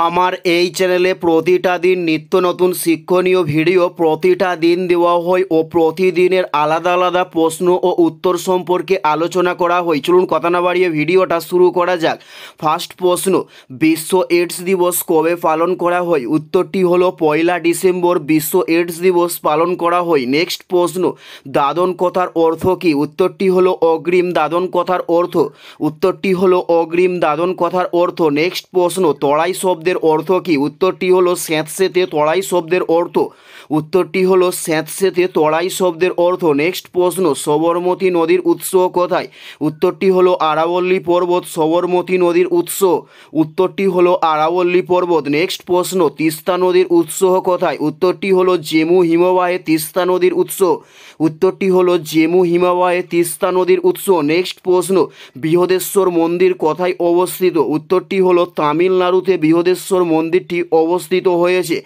আমার এই চ্যানেলে প্রতিটা দিন নিত্য নতুন শিক্ষণীয় ভিডিও প্রতিটা দিন দেওয়া হয় ও প্রতিদিনের আলাদা আলাদা প্রশ্ন ও উত্তর সম্পর্কে আলোচনা করা হয়। চলুন কথা না বাড়িয়ে ভিডিওটা শুরু করা যাক। ফার্স্ট প্রশ্ন, বিশ্ব এইডস দিবস কবে পালন করা হয়? উত্তরটি হলো 1 ডিসেম্বর বিশ্ব এইডস দিবস পালন করা হয়। নেক্সট প্রশ্ন, দাদন কথার অর্থ কী? উত্তরটি হলো অগ্রিম দাদন কথার অর্থ। উত্তরটি হলো অগ্রিম দাদন কথার অর্থ। নেক্সট প্রশ্ন, তড়াই শব্দের অর্থ কী? উত্তরটি হলো স্যাঁতসেঁতে তড়াই শব্দের অর্থ। উত্তরটি হলো স্যাঁতসেঁতে তড়াই শব্দের অর্থ। নেক্সট প্রশ্ন, সবরমতী নদীর উৎস কোথায়? উত্তরটি হলো আরাবল্লী পর্বত সবরমতী নদীর উৎস। উত্তরটি হলো আরাবল্লী পর্বত। নেক্সট প্রশ্ন, তিস্তা নদীর উৎস কোথায়? উত্তরটি হলো জেমু হিমবাহে তিস্তা নদীর উৎস। উত্তরটি হলো জেমু হিমবাহে তিস্তা নদীর উৎস। নেক্সট প্রশ্ন, বৃহদেশ্বর মন্দির কোথায় অবস্থিত? উত্তরটি হলো তামিলনাড়ুতে বৃহদেশ্বর মন্দিরটি অবস্থিত হয়েছে।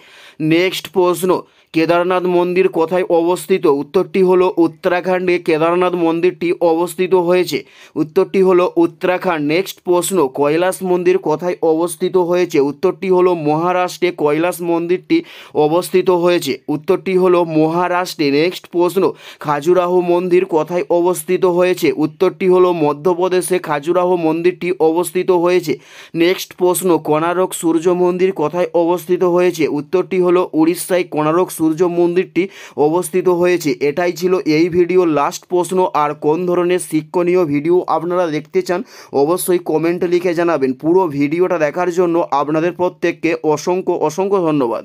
নেক্সট প্রশ্ন, কেদারনাথ মন্দির কোথায় অবস্থিত? উত্তরটি হলো উত্তরাখণ্ডে কেদারনাথ মন্দিরটি অবস্থিত হয়েছে। উত্তরটি হলো উত্তরাখণ্ড। নেক্সট প্রশ্ন, কৈলাস মন্দির কোথায় অবস্থিত হয়েছে? উত্তরটি হলো মহারাষ্ট্রে কৈলাস মন্দিরটি অবস্থিত হয়েছে। উত্তরটি হলো মহারাষ্ট্রে। নেক্সট প্রশ্ন, খাজুরাহো মন্দির কোথায় অবস্থিত হয়েছে? উত্তরটি হলো মধ্যপ্রদেশে খাজুরাহো মন্দিরটি অবস্থিত হয়েছে। নেক্সট প্রশ্ন, কোণারক সূর্য মন্দির কোথায় অবস্থিত হয়েছে? উত্তরটি হলো উড়িষ্যায় কোণারক সূর্য মন্দিরটি অবস্থিত হয়েছে। এটাই ছিল এই ভিডিওর লাস্ট প্রশ্ন। আর কোন ধরনের শিক্ষণীয় ভিডিও আপনারা দেখতে চান অবশ্যই কমেন্টে লিখে জানাবেন। পুরো ভিডিওটা দেখার জন্য আপনাদের প্রত্যেককে অসংখ্য অসংখ্য ধন্যবাদ।